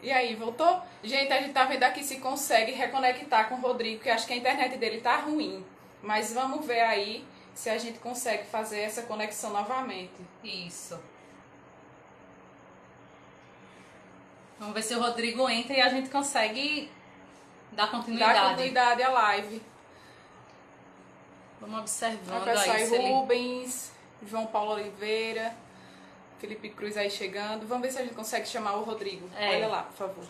E aí, voltou? Gente, a gente tá vendo aqui se consegue reconectar com o Rodrigo, que acho que a internet dele tá ruim. Mas vamos ver aí se a gente consegue fazer essa conexão novamente. Isso. Vamos ver se o Rodrigo entra e a gente consegue dar continuidade. Dar continuidade à live. Vamos observando O pessoal aí aí, se ele... Rubens, João Paulo Oliveira, Felipe Cruz aí chegando. Vamos ver se a gente consegue chamar o Rodrigo. Olha lá, por favor.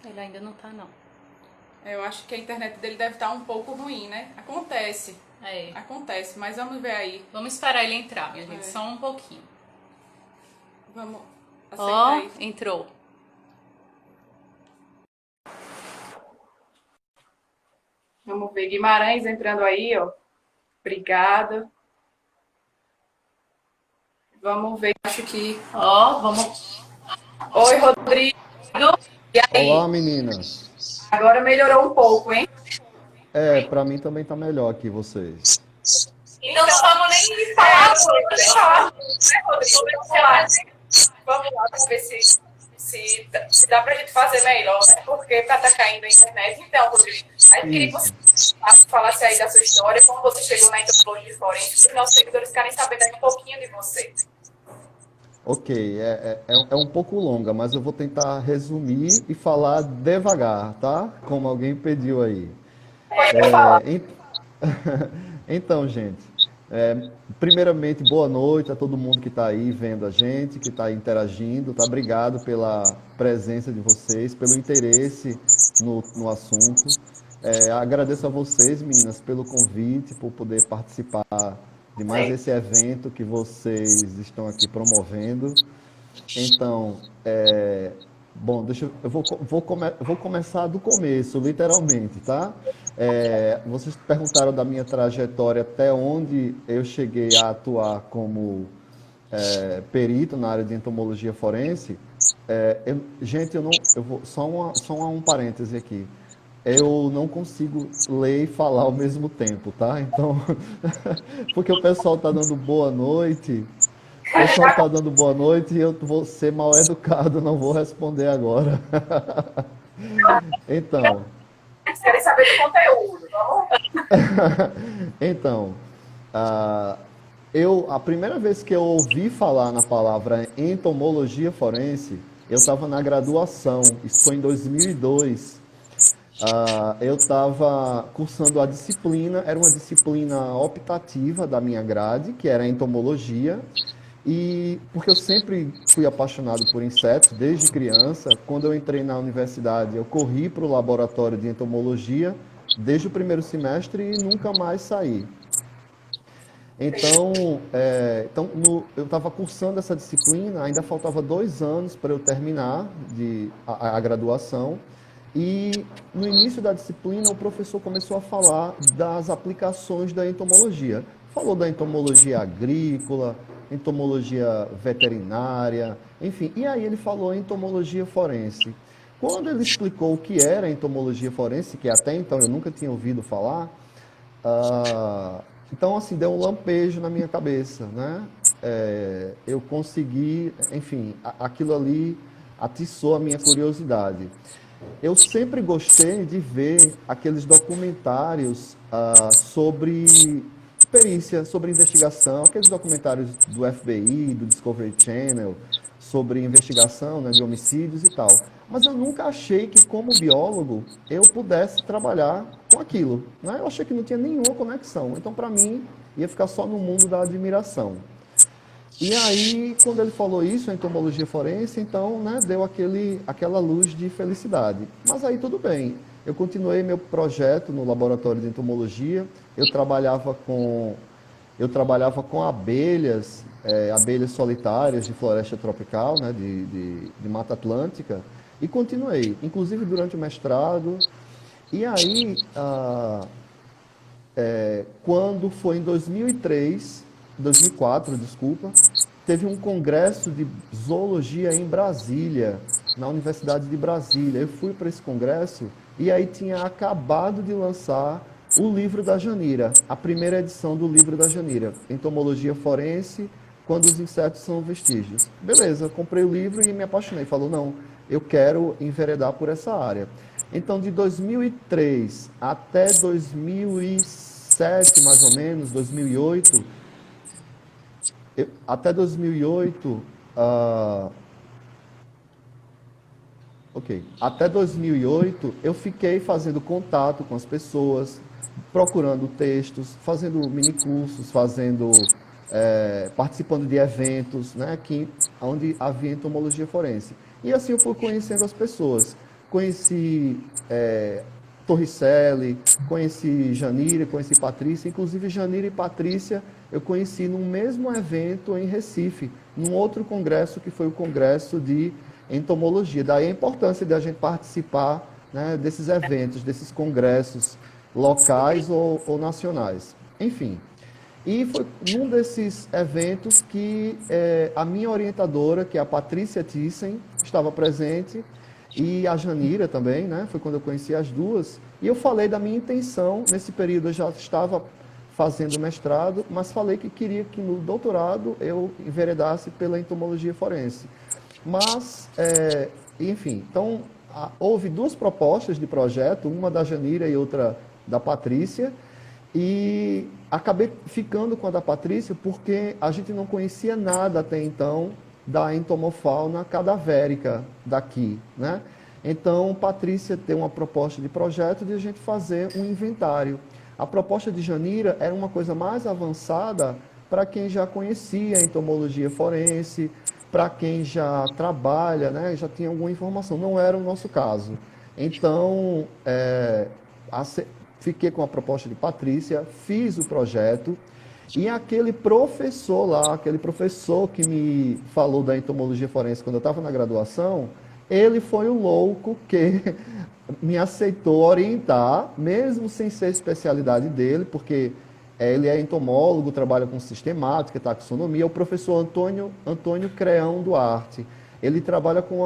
Ele ainda não tá, não. Eu acho que a internet dele deve estar um pouco ruim, né? Acontece. É. Acontece, mas vamos ver aí. Vamos esperar ele entrar, minha gente, só um pouquinho. Vamos aceitar aí. Entrou. Vamos ver, Guimarães entrando aí, ó. Obrigada. Vamos ver, acho que... Vamos... Oi, Rodrigo. E aí? Olá, meninas. Agora melhorou um pouco, hein? Pra mim também tá melhor aqui vocês. Então não vamos nem falar, né, Rodrigo? Vamos lá, vamos ver se dá pra gente fazer melhor, né? Porque tá caindo a internet. Então, Rodrigo, aí eu queria que você falasse aí da sua história, como você chegou na entomologia forense, que os nossos seguidores querem saber um pouquinho de você. Ok, é um pouco longa, mas eu vou tentar resumir e falar devagar, tá? Como alguém pediu aí. Pode falar. Então, gente, primeiramente, boa noite a todo mundo que está aí vendo a gente, que está interagindo, tá? Obrigado pela presença de vocês, pelo interesse no assunto. Agradeço a vocês, meninas, pelo convite, por poder participar de mais esse evento que vocês estão aqui promovendo. Então, bom, vou começar do começo, literalmente, tá? Vocês perguntaram da minha trajetória até onde eu cheguei a atuar como perito na área de entomologia forense. Gente, só um parêntese aqui. Eu não consigo ler e falar ao mesmo tempo, tá? Então, porque o pessoal tá dando boa noite. O pessoal tá dando boa noite e eu vou ser mal educado, não vou responder agora. Então, Querem saber do conteúdo, então, a primeira vez que eu ouvi falar na palavra entomologia forense, eu estava na graduação, isso foi em 2002. Eu estava cursando a disciplina, era uma disciplina optativa da minha grade, que era a entomologia, e porque eu sempre fui apaixonado por insetos desde criança, quando eu entrei na universidade, eu corri para o laboratório de entomologia desde o primeiro semestre e nunca mais saí. Então, eu estava cursando essa disciplina, ainda faltava 2 anos para eu terminar a graduação. E no início da disciplina, o professor começou a falar das aplicações da entomologia. Falou da entomologia agrícola, entomologia veterinária, enfim. E aí ele falou em entomologia forense. Quando ele explicou o que era a entomologia forense, que até então eu nunca tinha ouvido falar, então, assim, deu um lampejo na minha cabeça, né? Eu consegui, enfim, aquilo ali atiçou a minha curiosidade. Eu sempre gostei de ver aqueles documentários sobre perícia, sobre investigação, aqueles documentários do FBI, do Discovery Channel, sobre investigação, né, de homicídios e tal. Mas eu nunca achei que, como biólogo, eu pudesse trabalhar com aquilo, né? Eu achei que não tinha nenhuma conexão. Então, para mim, ia ficar só no mundo da admiração. E aí, quando ele falou isso, a entomologia forense, então, né, deu aquela luz de felicidade. Mas aí tudo bem. Eu continuei meu projeto no laboratório de entomologia. Eu trabalhava com abelhas, abelhas solitárias de floresta tropical, né, de Mata Atlântica, e continuei, inclusive durante o mestrado. E aí, quando foi em 2004, desculpa, teve um congresso de zoologia em Brasília, na Universidade de Brasília. Eu fui para esse congresso e aí tinha acabado de lançar o livro da Janira, a primeira edição do livro da Janira, Entomologia Forense, quando os insetos são vestígios. Beleza, comprei o livro e me apaixonei. Falou, não, eu quero enveredar por essa área. Então, de 2003 até 2007, mais ou menos, 2008, até 2008, até 2008, eu fiquei fazendo contato com as pessoas, procurando textos, fazendo minicursos, participando de eventos, né, onde havia entomologia forense. E assim eu fui conhecendo as pessoas. Conheci Torricelli, conheci Janira, conheci Patrícia. Inclusive, Janira e Patrícia eu conheci num mesmo evento em Recife, num outro congresso que foi o Congresso de Entomologia. Daí a importância de a gente participar, né, desses eventos, desses congressos locais ou nacionais. Enfim, e foi num desses eventos que a minha orientadora, que é a Patrícia Thyssen, estava presente, e a Janira também, né? Foi quando eu conheci as duas. E eu falei da minha intenção, nesse período eu já estava fazendo mestrado, mas falei que queria que no doutorado eu enveredasse pela entomologia forense. Mas, enfim, então houve duas propostas de projeto, uma da Janira e outra da Patrícia, e acabei ficando com a da Patrícia porque a gente não conhecia nada até então da entomofauna cadavérica daqui, né? Então, Patrícia tem uma proposta de projeto de a gente fazer um inventário. A proposta de Janira era uma coisa mais avançada para quem já conhecia a entomologia forense, para quem já trabalha, né, já tinha alguma informação. Não era o nosso caso. Então, fiquei com a proposta de Patrícia, fiz o projeto, e aquele professor lá, aquele professor que me falou da entomologia forense quando eu estava na graduação, ele foi o louco que me aceitou orientar, mesmo sem ser especialidade dele, porque ele é entomólogo, trabalha com sistemática, taxonomia, é o professor Antônio Creão Duarte. Ele trabalha com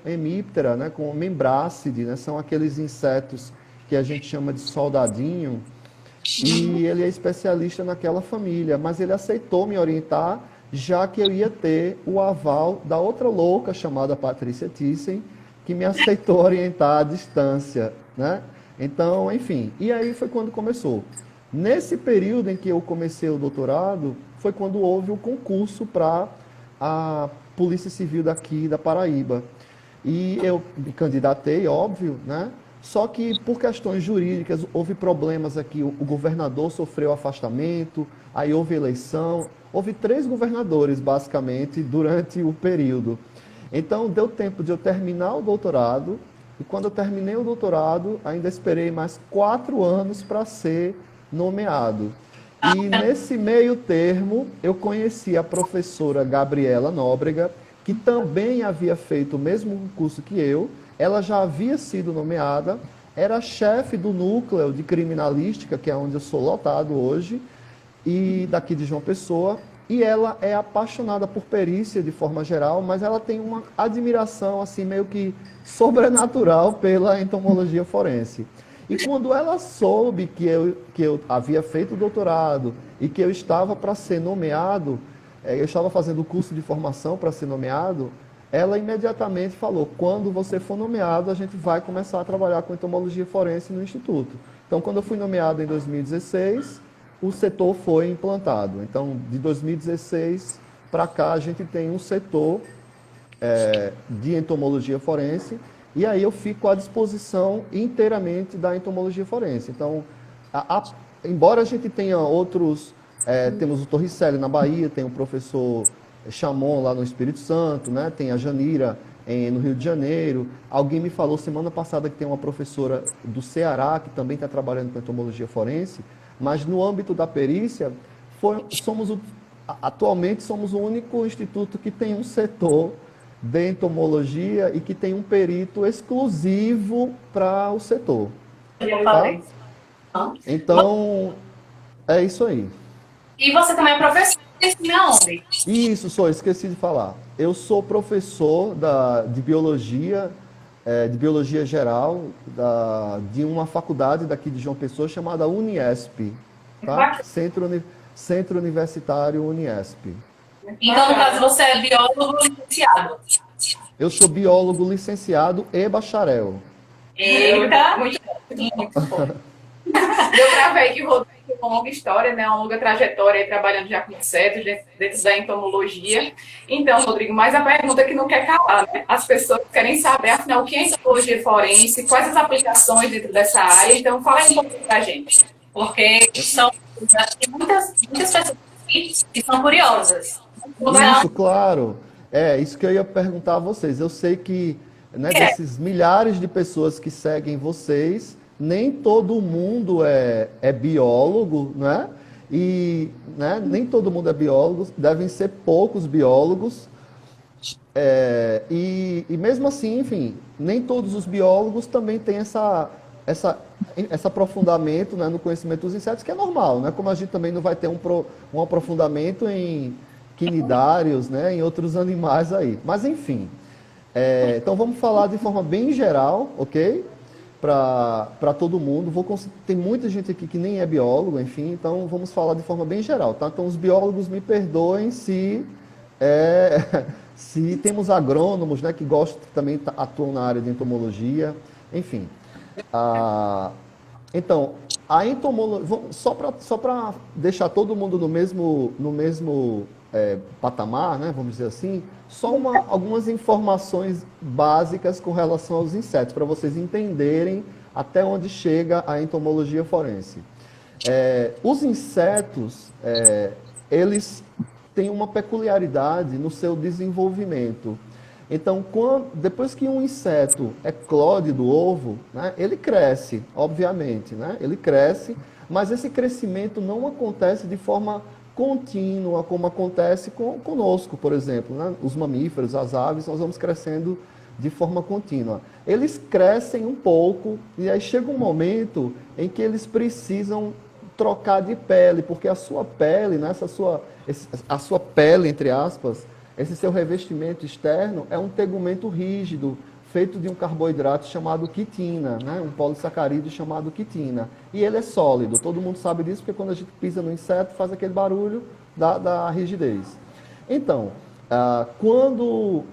hemíptera, né, com membrácide, né, são aqueles insetos que a gente chama de soldadinho, e ele é especialista naquela família, mas ele aceitou me orientar, já que eu ia ter o aval da outra louca chamada Patrícia Thyssen, que me aceitou orientar à distância, né? Então, enfim, e aí foi quando começou. Nesse período em que eu comecei o doutorado, foi quando houve o concurso para a Polícia Civil daqui da Paraíba. E eu me candidatei, óbvio, né? Só que por questões jurídicas houve problemas aqui, o governador sofreu afastamento, aí houve eleição, houve 3 governadores basicamente durante o período. Então deu tempo de eu terminar o doutorado, e quando eu terminei o doutorado, ainda esperei mais 4 anos para ser nomeado. E nesse meio termo, eu conheci a professora Gabriela Nóbrega, que também havia feito o mesmo curso que eu. Ela já havia sido nomeada, era chefe do núcleo de criminalística, que é onde eu sou lotado hoje, e daqui de João Pessoa, e ela é apaixonada por perícia de forma geral, mas ela tem uma admiração assim meio que sobrenatural pela entomologia forense. E quando ela soube que eu havia feito o doutorado e que eu estava para ser nomeado, eu estava fazendo o curso de formação para ser nomeado, ela imediatamente falou, quando você for nomeado, a gente vai começar a trabalhar com entomologia forense no Instituto. Então, quando eu fui nomeado em 2016, o setor foi implantado. Então, de 2016 para cá, a gente tem um setor de entomologia forense, e aí eu fico à disposição inteiramente da entomologia forense. Então, embora a gente tenha outros, temos o Torricelli na Bahia, tem o professor Chamon lá no Espírito Santo, né? Tem a Janira no Rio de Janeiro. Alguém me falou semana passada que tem uma professora do Ceará que também está trabalhando com entomologia forense, mas no âmbito da perícia, atualmente somos o único instituto que tem um setor de entomologia e que tem um perito exclusivo para o setor. Tá? Então, é isso aí. E você também é professor de ensina onde? Isso, esqueci de falar. Eu sou professor de biologia geral, de uma faculdade daqui de João Pessoa chamada Uniesp, tá? Centro Universitário Uniesp. Então, no caso, você é biólogo licenciado. Eu sou biólogo licenciado e bacharel. Eita! Muito bom. Deu para ver que o Rodrigo tem uma longa história, né? Uma longa trajetória aí, trabalhando já com insetos dentro da entomologia. Então, Rodrigo, mais a pergunta que não quer calar, né? As pessoas querem saber, afinal, o que é entomologia forense, quais as aplicações dentro dessa área. Então, fala aí um pouquinho para a gente. Porque tem muitas pessoas que são curiosas. Isso, claro. É, isso que eu ia perguntar a vocês. Eu sei que, né, desses milhares de pessoas que seguem vocês, nem todo mundo é biólogo, né? E, né, nem todo mundo é biólogo, devem ser poucos biólogos. E mesmo assim, enfim, nem todos os biólogos também têm esse aprofundamento, né, no conhecimento dos insetos, que é normal, né? Como a gente também não vai ter um aprofundamento em quinidários, né, em outros animais aí. Mas enfim, então vamos falar de forma bem geral, ok? Para todo mundo. Tem muita gente aqui que nem é biólogo, enfim, então vamos falar de forma bem geral, tá? Então os biólogos me perdoem se se temos agrônomos, né, que gostam, que também atuam na área de entomologia, enfim. Então, a entomologia, só para deixar todo mundo no mesmo patamar, né, vamos dizer assim, algumas informações básicas com relação aos insetos, para vocês entenderem até onde chega a entomologia forense. Os insetos, eles têm uma peculiaridade no seu desenvolvimento. Então, depois que um inseto eclode do ovo, né, ele cresce, obviamente, né? Ele cresce, mas esse crescimento não acontece de forma contínua, como acontece conosco, por exemplo, né? Os mamíferos, as aves, nós vamos crescendo de forma contínua. Eles crescem um pouco e aí chega um momento em que eles precisam trocar de pele, porque a sua pele, né, a sua pele, entre aspas, esse seu revestimento externo é um tegumento rígido, feito de um carboidrato chamado quitina, né? Um polissacarídeo chamado quitina. E ele é sólido, todo mundo sabe disso, porque quando a gente pisa no inseto, faz aquele barulho da rigidez. Então, quando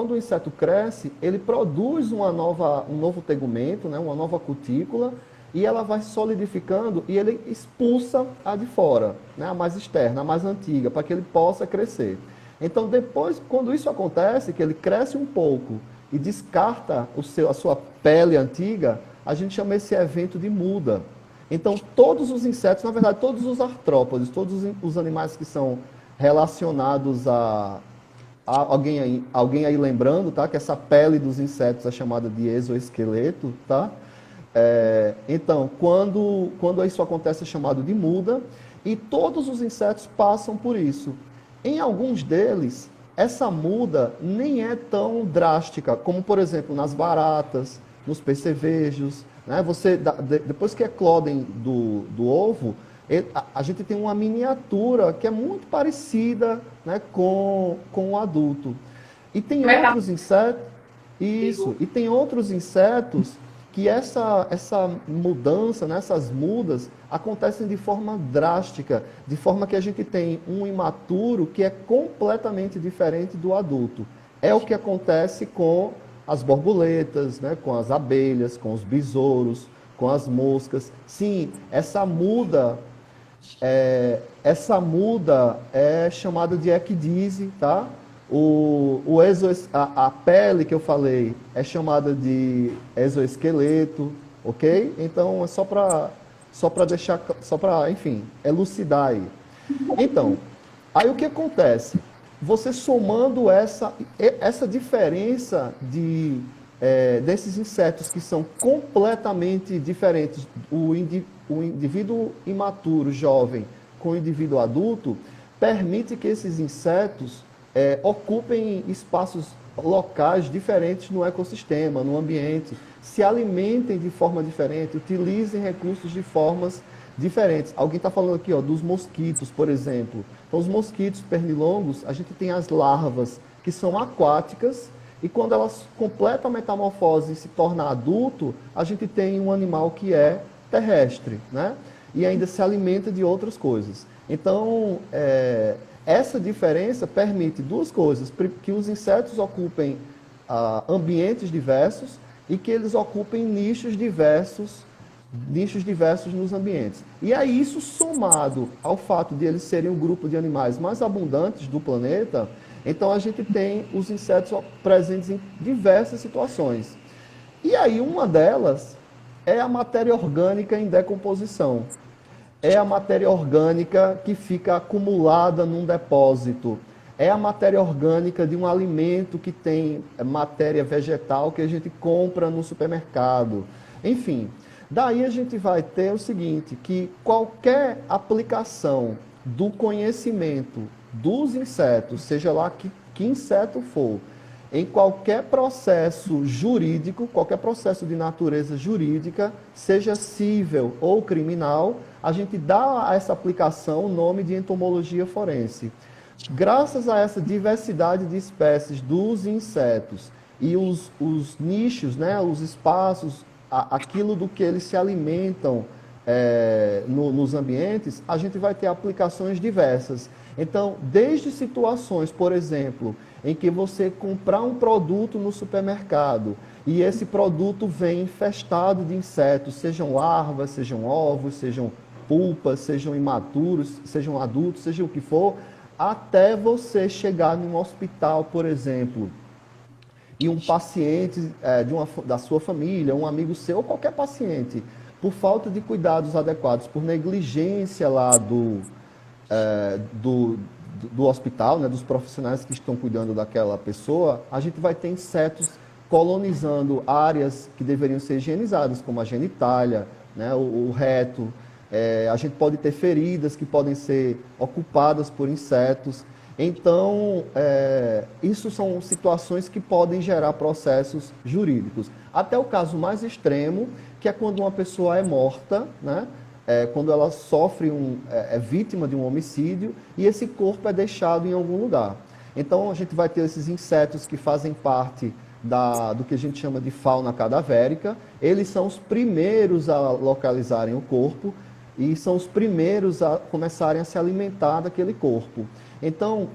o inseto cresce, ele produz um novo tegumento, né? Uma nova cutícula, e ela vai solidificando e ele expulsa a de fora, né? A mais externa, a mais antiga, para que ele possa crescer. Então, depois, quando isso acontece, que ele cresce um pouco e descarta a sua pele antiga, a gente chama esse evento de muda. Então, todos os insetos, na verdade, todos os artrópodes, todos os animais que são relacionados a alguém aí lembrando, tá? Que essa pele dos insetos é chamada de exoesqueleto, tá? Então, quando isso acontece, é chamado de muda, e todos os insetos passam por isso. Em alguns deles, essa muda nem é tão drástica, como, por exemplo, nas baratas, nos percevejos, né? Depois que eclodem do ovo, a gente tem uma miniatura que é muito parecida, né, com o adulto. E tem outros insetos... Isso. E tem outros insetos que essa mudança, né, essas mudas, acontecem de forma drástica, de forma que a gente tem um imaturo que é completamente diferente do adulto. É o que acontece com as borboletas, né, com as abelhas, com os besouros, com as moscas. Sim, essa muda é chamada de ecdise, tá? A pele que eu falei é chamada de exoesqueleto, ok? Então é só para deixar, enfim, elucidar aí. Então, aí o que acontece? Você somando essa diferença desses insetos que são completamente diferentes, o indivíduo imaturo, jovem, com o indivíduo adulto, permite que esses insetos ocupem espaços locais diferentes no ecossistema, no ambiente, se alimentem de forma diferente, utilizem recursos de formas diferentes. Alguém está falando aqui, ó, dos mosquitos, por exemplo. Então, os mosquitos pernilongos, a gente tem as larvas que são aquáticas, e quando elas completam a metamorfose e se torna adulto, a gente tem um animal que é terrestre, né? E ainda se alimenta de outras coisas. Então, Essa diferença permite duas coisas, que os insetos ocupem ambientes diversos e que eles ocupem nichos diversos nos ambientes. E aí isso somado ao fato de eles serem o grupo de animais mais abundantes do planeta, então a gente tem os insetos presentes em diversas situações. E aí uma delas é a matéria orgânica em decomposição. É a matéria orgânica que fica acumulada num depósito. É a matéria orgânica de um alimento que tem matéria vegetal que a gente compra no supermercado. Enfim, daí a gente vai ter o seguinte, que qualquer aplicação do conhecimento dos insetos, seja lá que inseto for, em qualquer processo jurídico, qualquer processo de natureza jurídica, seja civil ou criminal, a gente dá a essa aplicação o nome de entomologia forense. Graças a essa diversidade de espécies dos insetos e os nichos, né, os espaços, aquilo do que eles se alimentam nos ambientes, a gente vai ter aplicações diversas. Então, desde situações, por exemplo, em que você comprar um produto no supermercado e esse produto vem infestado de insetos, sejam larvas, sejam ovos, sejam pulpas, sejam imaturos, sejam adultos, seja o que for, até você chegar num hospital, por exemplo, e um paciente da sua família, um amigo seu, ou qualquer paciente, por falta de cuidados adequados, por negligência lá do hospital, né, dos profissionais que estão cuidando daquela pessoa, a gente vai ter insetos colonizando áreas que deveriam ser higienizadas, como a genitália, né, o reto. A gente pode ter feridas que podem ser ocupadas por insetos. Então, isso são situações que podem gerar processos jurídicos. Até o caso mais extremo, que é quando uma pessoa é morta, né? Quando ela sofre é vítima de um homicídio e esse corpo é deixado em algum lugar. Então, a gente vai ter esses insetos que fazem parte do que a gente chama de fauna cadavérica. Eles são os primeiros a localizarem o corpo e são os primeiros a começarem a se alimentar daquele corpo. Então,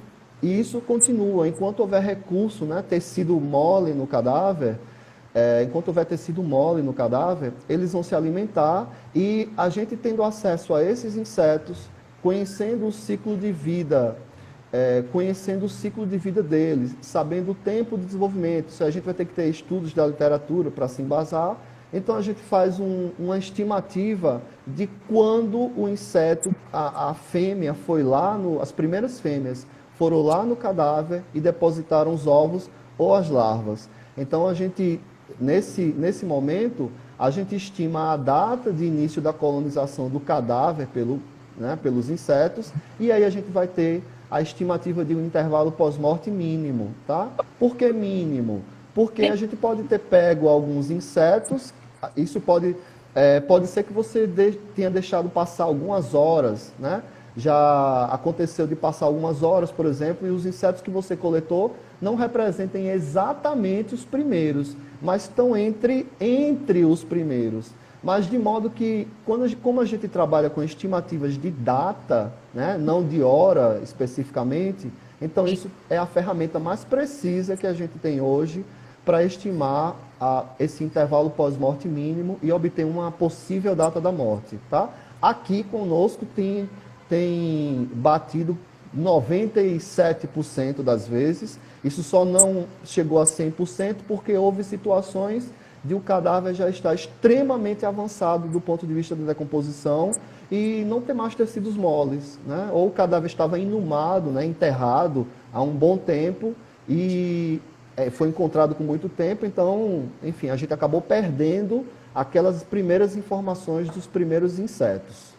isso continua. Enquanto houver recurso, né, tecido mole no cadáver, enquanto houver tecido mole no cadáver, eles vão se alimentar e a gente tendo acesso a esses insetos, conhecendo o ciclo de vida, deles, sabendo o tempo de desenvolvimento, se a gente vai ter que ter estudos da literatura para se embasar, então a gente faz uma estimativa de quando o inseto, a fêmea foi lá, as primeiras fêmeas foram lá no cadáver e depositaram os ovos ou as larvas. Então a gente, nesse momento, a gente estima a data de início da colonização do cadáver pelos insetos, e aí a gente vai ter a estimativa de um intervalo pós-morte mínimo, tá? Por que mínimo? Porque a gente pode ter pego alguns insetos, isso pode ser que você tenha deixado passar algumas horas, né? Já aconteceu de passar algumas horas, por exemplo, e os insetos que você coletou não representem exatamente os primeiros, mas estão entre os primeiros. Mas de modo que, como a gente trabalha com estimativas de data, né, não de hora especificamente, então isso é a ferramenta mais precisa que a gente tem hoje para estimar esse intervalo pós-morte mínimo e obter uma possível data da morte. Tá? Aqui conosco tem batido 97% das vezes. Isso só não chegou a 100% porque houve situações de o cadáver já estar extremamente avançado do ponto de vista da decomposição e não ter mais tecidos moles, né? Ou o cadáver estava inumado, né, enterrado há um bom tempo e foi encontrado com muito tempo, então, enfim, a gente acabou perdendo aquelas primeiras informações dos primeiros insetos.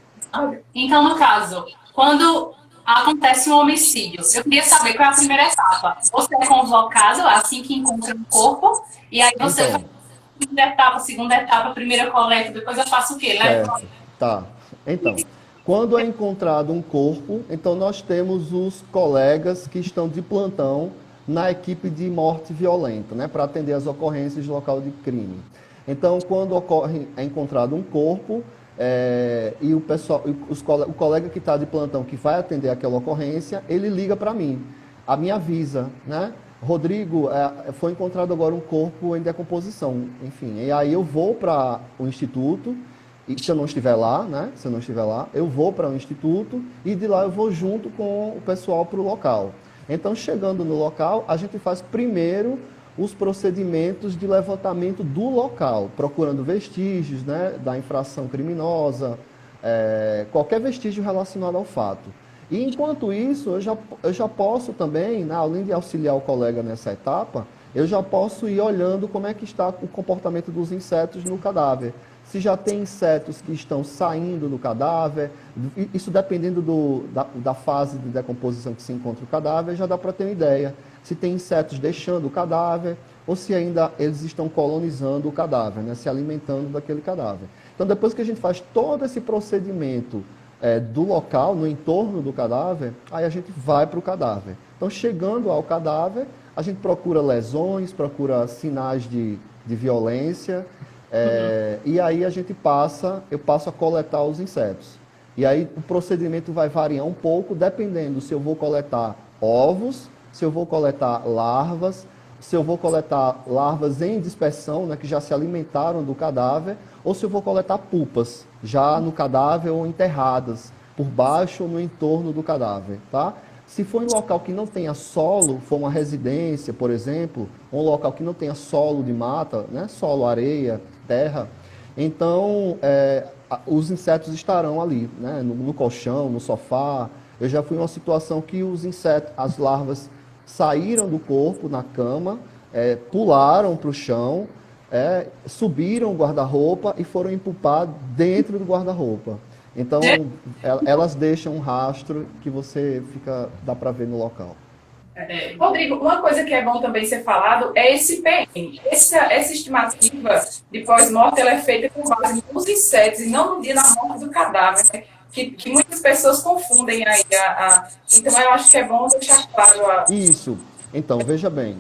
Então, no caso, quando acontece um homicídio, eu queria saber qual é a primeira etapa. Você é convocado assim que encontra um corpo, e aí você faz a segunda etapa, a primeira coleta, depois eu faço o quê? Certo. Tá. Então, quando é encontrado um corpo, então nós temos os colegas que estão de plantão na equipe de morte violenta, né, para atender as ocorrências de local de crime. Então, quando é encontrado um corpo, e o pessoal, o colega que está de plantão, que vai atender aquela ocorrência, ele liga para mim, me avisa, né? Rodrigo, foi encontrado agora um corpo em decomposição, enfim. E aí eu vou para o instituto, e se eu não estiver lá, né? Se eu não estiver lá, eu vou para o instituto e de lá eu vou junto com o pessoal para o local. Então, chegando no local, a gente faz primeiro os procedimentos de levantamento do local, procurando vestígios, né, da infração criminosa, qualquer vestígio relacionado ao fato. E enquanto isso, eu já posso também, né, além de auxiliar o colega nessa etapa, eu já posso ir olhando como é que está o comportamento dos insetos no cadáver. Se já tem insetos que estão saindo do cadáver, isso dependendo da fase de decomposição que se encontra o cadáver, já dá para ter uma ideia. Se tem insetos deixando o cadáver, ou se ainda eles estão colonizando o cadáver, né, se alimentando daquele cadáver. Então, depois que a gente faz todo esse procedimento do local, no entorno do cadáver, aí a gente vai para o cadáver. Então, chegando ao cadáver, a gente procura lesões, procura sinais de violência, e aí eu passo a coletar os insetos. E aí o procedimento vai variar um pouco, dependendo se eu vou coletar ovos, se eu vou coletar larvas, se eu vou coletar larvas em dispersão, né, que já se alimentaram do cadáver, ou se eu vou coletar pupas, já no cadáver ou enterradas, por baixo ou no entorno do cadáver, tá? Se for em local que não tenha solo, for uma residência, por exemplo, ou um local que não tenha solo de mata, né, solo, areia, terra, então os insetos estarão ali, né, no colchão, no sofá. Eu já fui em uma situação que os insetos, as larvas, saíram do corpo na cama, pularam para o chão, subiram o guarda-roupa e foram empupar dentro do guarda-roupa. Então, elas deixam um rastro que dá para ver no local. Rodrigo, uma coisa que é bom também ser falado é esse PM. Essa estimativa de pós-morte ela é feita com base nos insetos e não no dia da morte do cadáver, né? Que muitas pessoas confundem aí. Então, eu acho que é bom deixar claro. Isso. Então, veja bem.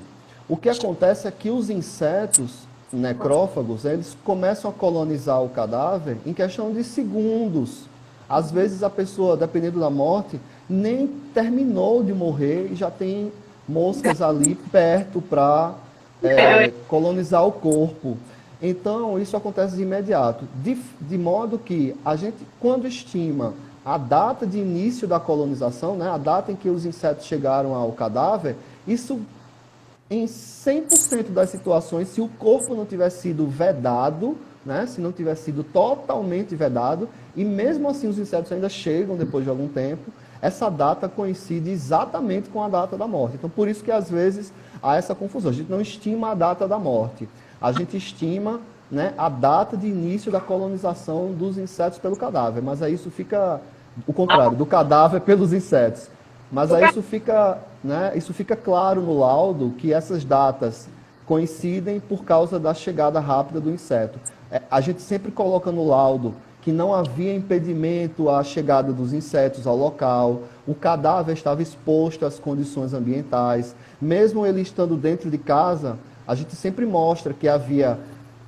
O que acontece é que os insetos necrófagos, eles começam a colonizar o cadáver em questão de segundos. Às vezes a pessoa, dependendo da morte, nem terminou de morrer e já tem moscas ali perto para colonizar o corpo. Então, isso acontece de imediato. De modo que a gente, quando estima a data de início da colonização, né, a data em que os insetos chegaram ao cadáver, isso em 100% das situações, se o corpo não tiver sido vedado, né, se não tiver sido totalmente vedado, e mesmo assim os insetos ainda chegam depois de algum tempo, essa data coincide exatamente com a data da morte. Então, por isso que às vezes há essa confusão. A gente não estima a data da morte. A gente estima, né, a data de início da colonização dos insetos pelo cadáver. Mas aí isso fica o contrário, do cadáver pelos insetos. Mas aí isso fica claro no laudo que essas datas coincidem por causa da chegada rápida do inseto. A gente sempre coloca no laudo que não havia impedimento à chegada dos insetos ao local, o cadáver estava exposto às condições ambientais, mesmo ele estando dentro de casa, a gente sempre mostra que havia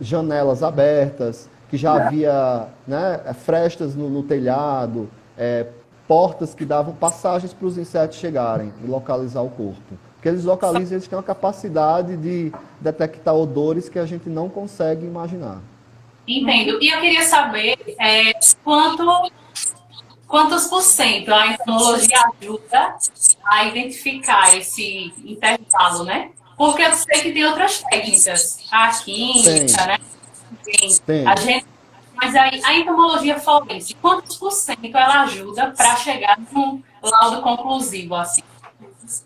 janelas abertas, que já havia, né, frestas no telhado, portas que davam passagens para os insetos chegarem e localizar o corpo. Porque eles localizam, eles têm uma capacidade de detectar odores que a gente não consegue imaginar. Entendo. E eu queria saber quantos por cento a entomologia ajuda a identificar esse intervalo, né? Porque eu sei que tem outras técnicas, a química, né? Tem. Mas aí a entomologia forense, quantos por cento ela ajuda para chegar num laudo conclusivo, assim?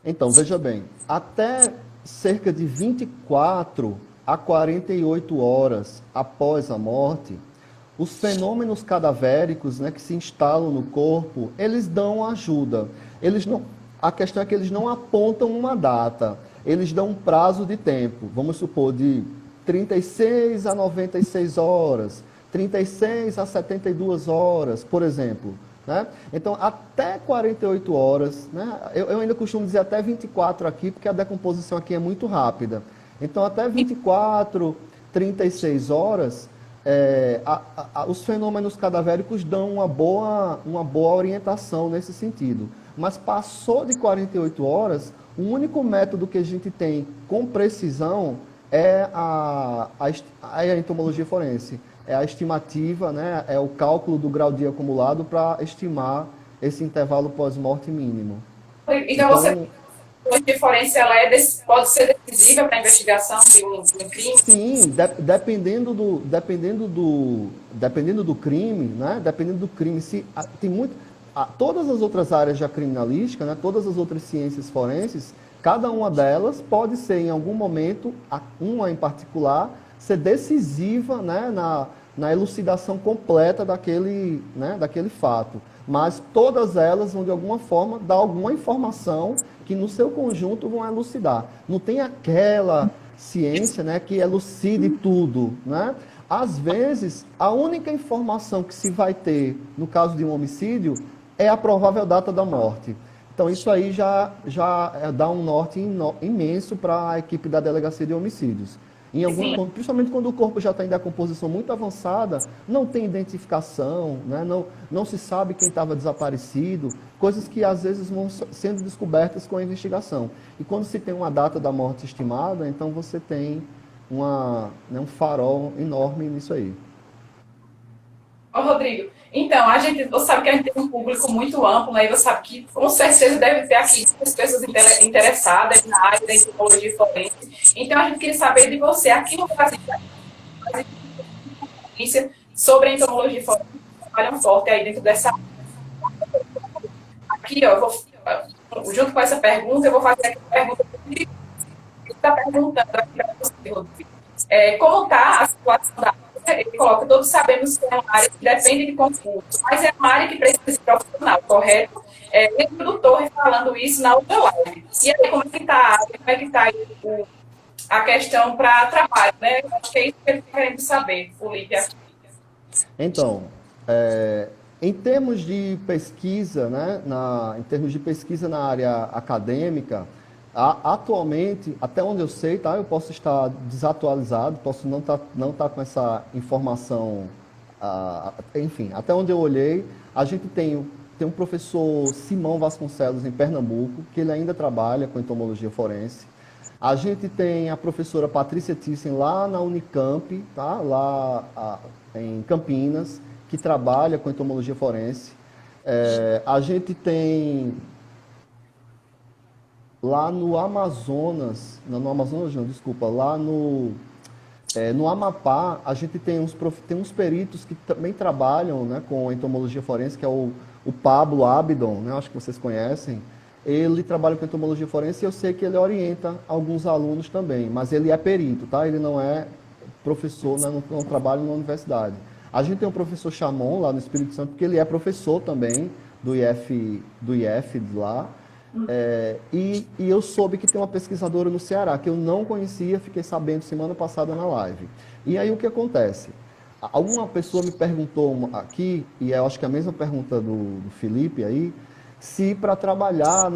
Então, veja bem, até cerca de 24 a 48 horas após a morte, os fenômenos cadavéricos, né, que se instalam no corpo, eles dão ajuda. A questão é que eles não apontam uma data, eles dão um prazo de tempo, vamos supor, de 36 a 96 horas, 36 a 72 horas, por exemplo. Né? Então, até 48 horas, né? Eu ainda costumo dizer até 24 aqui, porque a decomposição aqui é muito rápida. Então, até 24, 36 horas, os fenômenos cadavéricos dão uma boa orientação nesse sentido. Mas passou de 48 horas, o único método que a gente tem com precisão é a entomologia forense. É a estimativa, né? É o cálculo do grau de acumulado para estimar esse intervalo pós-morte mínimo. Então, você a psicologia forense ela pode ser decisiva para a investigação de um crime? Sim, dependendo do crime, né? Dependendo do crime, todas as outras áreas da criminalística, né? Todas as outras ciências forenses, cada uma delas pode ser, em algum momento, uma em particular, ser decisiva, né? na elucidação completa daquele fato. Mas todas elas vão, de alguma forma, dar alguma informação que, no seu conjunto, vão elucidar. Não tem aquela ciência, né, que elucide tudo, né? Às vezes, a única informação que se vai ter, no caso de um homicídio, é a provável data da morte. Então, isso aí já dá um norte imenso para a equipe da Delegacia de Homicídios. Principalmente quando o corpo já está em decomposição muito avançada, não tem identificação, né? Não se sabe quem estava desaparecido, coisas que às vezes vão sendo descobertas com a investigação. E quando se tem uma data da morte estimada, então você tem um farol enorme nisso aí. Ô, Rodrigo, então, você sabe que a gente tem um público muito amplo, né? E você sabe que, com certeza, deve ter aqui muitas pessoas interessadas na área da entomologia forense. Então, a gente queria saber de você, aqui no Brasil, sobre a entomologia forense, trabalham forte aí dentro dessa área. Aqui, ó, junto com essa pergunta, eu vou fazer aqui a pergunta que está perguntando aqui para você, Rodrigo. Como está a situação da área? Ele coloca, todos sabemos que é uma área que depende de concurso, mas é uma área que precisa de profissional, correto? Lembro do Torre falando isso na outra live. E aí, como é que está a área? Como é que está a questão para trabalho, né? Acho que é isso que ele está querendo saber, Felipe. Então, em termos de pesquisa, né, em termos de pesquisa na área acadêmica, atualmente, até onde eu sei, tá, eu posso estar desatualizado, posso não estar com essa informação, enfim, até onde eu olhei, a gente tem um professor Simão Vasconcelos em Pernambuco, que ele ainda trabalha com entomologia forense. A gente tem a professora Patrícia Thyssen lá na Unicamp, tá, lá em Campinas, que trabalha com entomologia forense. A gente tem lá no Amazonas, lá no Amapá, a gente tem uns peritos que também trabalham, né, com entomologia forense, que é o Pablo Abdon, né, acho que vocês conhecem. Ele trabalha com entomologia forense e eu sei que ele orienta alguns alunos também, mas ele é perito, tá? Ele não é professor, né, não trabalha na universidade. A gente tem o professor Chamon lá no Espírito Santo, porque ele é professor também do IF de lá. E eu soube que tem uma pesquisadora no Ceará, que eu não conhecia, fiquei sabendo semana passada na live. E aí o que acontece? Alguma pessoa me perguntou aqui, e eu acho que é a mesma pergunta do Felipe aí, se para trabalhar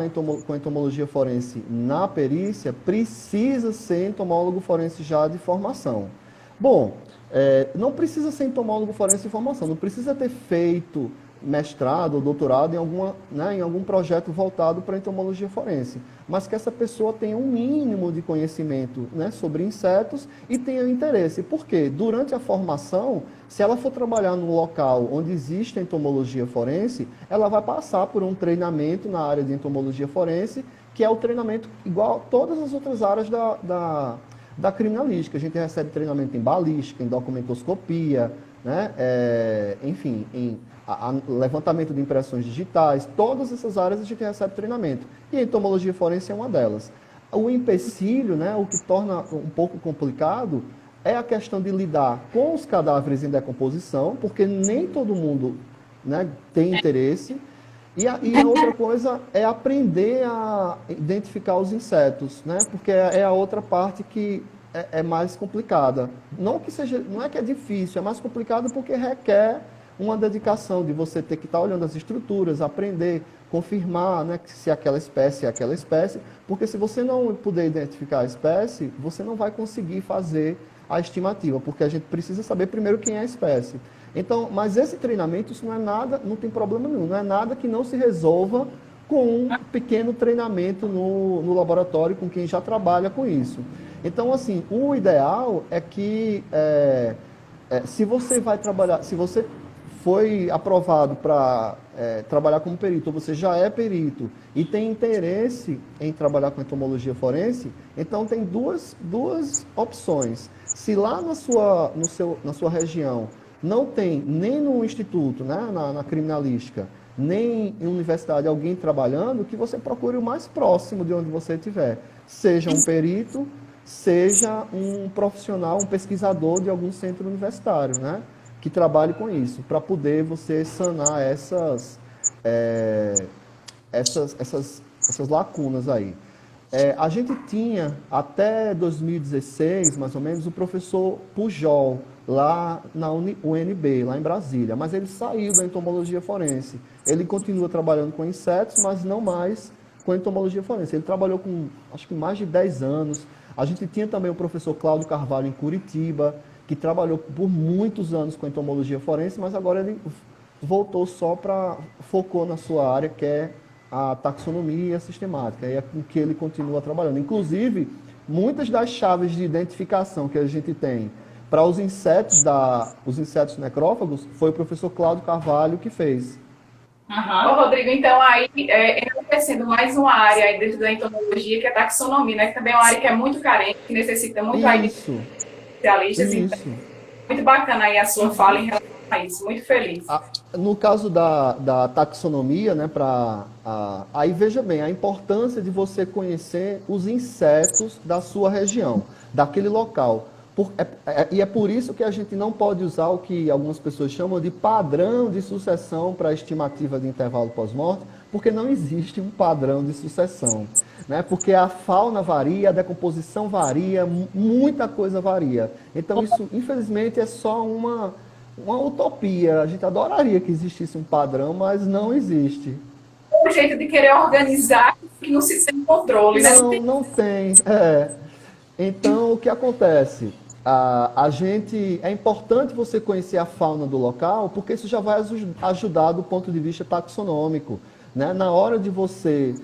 com entomologia forense na perícia, precisa ser entomólogo forense já de formação. Bom, não precisa ser entomólogo forense de formação, não precisa ter feito mestrado ou doutorado em algum projeto voltado para a entomologia forense, mas que essa pessoa tenha um mínimo de conhecimento, né, sobre insetos e tenha interesse. Porque durante a formação, se ela for trabalhar num local onde existe a entomologia forense, ela vai passar por um treinamento na área de entomologia forense, que é o treinamento igual a todas as outras áreas da criminalística. A gente recebe treinamento em balística, em documentoscopia, né, enfim, em levantamento de impressões digitais, todas essas áreas a gente recebe treinamento. E a entomologia forense é uma delas. O empecilho, né, o que torna um pouco complicado, é a questão de lidar com os cadáveres em decomposição, porque nem todo mundo, né, tem interesse. E a outra coisa é aprender a identificar os insetos, né, porque é a outra parte que é mais complicada. Não é que é difícil, é mais complicado porque requer uma dedicação de você ter que estar olhando as estruturas, aprender, confirmar, né, se aquela espécie é aquela espécie, porque se você não puder identificar a espécie, você não vai conseguir fazer a estimativa, porque a gente precisa saber primeiro quem é a espécie. Então, mas esse treinamento, isso não é nada, não tem problema nenhum, não é nada que não se resolva com um pequeno treinamento no laboratório com quem já trabalha com isso. Então, assim, o ideal é que se você vai trabalhar, se você foi aprovado para trabalhar como perito, ou você já é perito e tem interesse em trabalhar com entomologia forense, então tem duas opções. Se lá na sua região não tem nem no instituto, né, na criminalística, nem em universidade alguém trabalhando, que você procure o mais próximo de onde você estiver. Seja um perito, seja um profissional, um pesquisador de algum centro universitário, né? Que trabalhe com isso, para poder você sanar essas lacunas aí. A gente tinha, até 2016, mais ou menos, o professor Pujol, lá na UNB, lá em Brasília, mas ele saiu da entomologia forense. Ele continua trabalhando com insetos, mas não mais com entomologia forense. Ele trabalhou com, acho que mais de 10 anos. A gente tinha também o professor Cláudio Carvalho em Curitiba, que trabalhou por muitos anos com entomologia forense, mas agora ele voltou focou na sua área, que é a taxonomia sistemática, e é com que ele continua trabalhando. Inclusive, muitas das chaves de identificação que a gente tem para os insetos necrófagos, foi o professor Cláudio Carvalho que fez. Ô, Rodrigo, então aí enriquecendo mais uma área aí dentro da entomologia, que é a taxonomia, né? Que também é uma área que é muito carente, que necessita muito aí de especialistas. Então, muito bacana aí a sua fala em relação a isso, muito feliz. No caso da taxonomia, né, aí veja bem, a importância de você conhecer os insetos da sua região, daquele local. E é por isso que a gente não pode usar o que algumas pessoas chamam de padrão de sucessão para a estimativa de intervalo pós-morte, porque não existe um padrão de sucessão, né? Porque a fauna varia, a decomposição varia, muita coisa varia. Então isso, infelizmente, é só uma utopia. A gente adoraria que existisse um padrão, mas não existe. Um jeito de querer organizar que não se tem controle, né? Não tem. Então, o que acontece? É importante você conhecer a fauna do local, porque isso já vai ajudar do ponto de vista taxonômico, né? Na hora de você,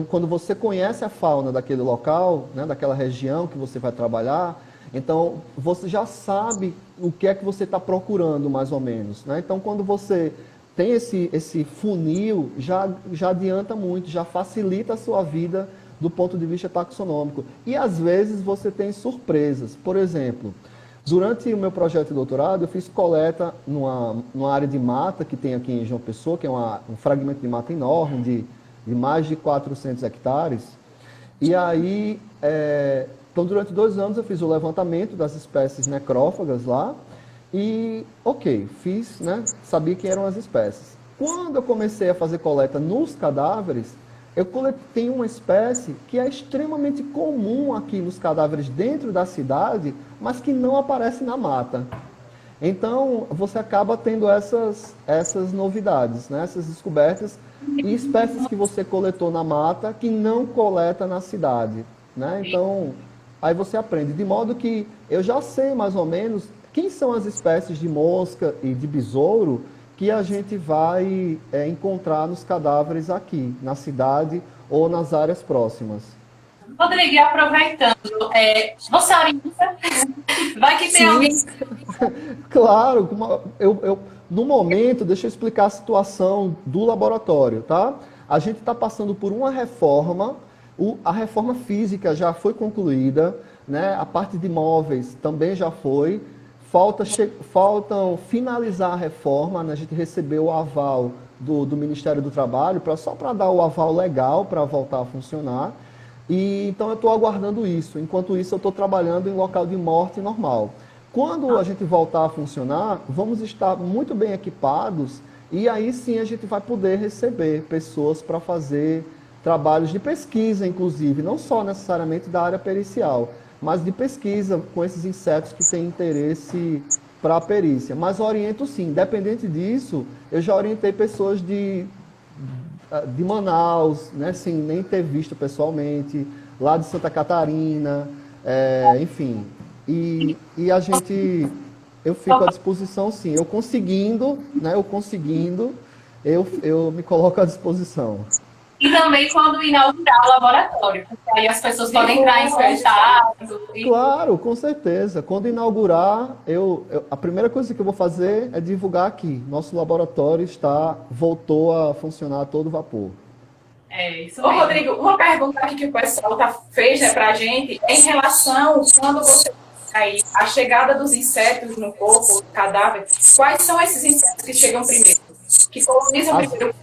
quando você conhece a fauna daquele local, né, daquela região que você vai trabalhar, então você já sabe o que é que você está procurando, mais ou menos, né? Então, quando você tem esse funil, já adianta muito, já facilita a sua vida do ponto de vista taxonômico. E, às vezes, você tem surpresas. Por exemplo, durante o meu projeto de doutorado, eu fiz coleta numa área de mata que tem aqui em João Pessoa, que é um fragmento de mata enorme, de mais de 400 hectares. E aí, então, durante 2 anos, eu fiz o levantamento das espécies necrófagas lá. E, fiz, né? Sabia que eram as espécies. Quando eu comecei a fazer coleta nos cadáveres, eu coletei uma espécie que é extremamente comum aqui nos cadáveres dentro da cidade, mas que não aparece na mata. Então, você acaba tendo essas novidades, né? Essas descobertas e espécies que você coletou na mata que não coleta na cidade, né? Então, aí você aprende. De modo que eu já sei mais ou menos quem são as espécies de mosca e de besouro que a gente vai encontrar nos cadáveres aqui, na cidade ou nas áreas próximas. Rodrigo, aproveitando, você orienta? Vai que tem alguém... Claro, no momento, deixa eu explicar a situação do laboratório, tá? A gente está passando por uma reforma, a reforma física já foi concluída, né? A parte de imóveis também já foi. Faltam finalizar a reforma, né? A gente recebeu o aval do Ministério do Trabalho, só para dar o aval legal para voltar a funcionar. E então eu estou aguardando isso. Enquanto isso, eu estou trabalhando em local de morte normal. Quando a gente voltar a funcionar, vamos estar muito bem equipados e aí sim a gente vai poder receber pessoas para fazer trabalhos de pesquisa, inclusive, não só necessariamente da área pericial, mas de pesquisa com esses insetos que têm interesse para a perícia. Mas oriento sim, independente disso, eu já orientei pessoas de Manaus, né, sem nem ter visto pessoalmente, lá de Santa Catarina, enfim, e a gente, eu fico à disposição, sim. Eu conseguindo, né? Eu me coloco à disposição. E também quando inaugurar o laboratório, porque aí as pessoas podem entrar em contato. Claro, com certeza. Quando inaugurar, a primeira coisa que eu vou fazer é divulgar aqui. Nosso laboratório voltou a funcionar a todo vapor. É isso Ô, mesmo. Rodrigo, uma pergunta aqui que o pessoal fez, né, pra gente, em relação quando você aí, a chegada dos insetos no corpo, no cadáver, quais são esses insetos que chegam primeiro? Que colonizam primeiro?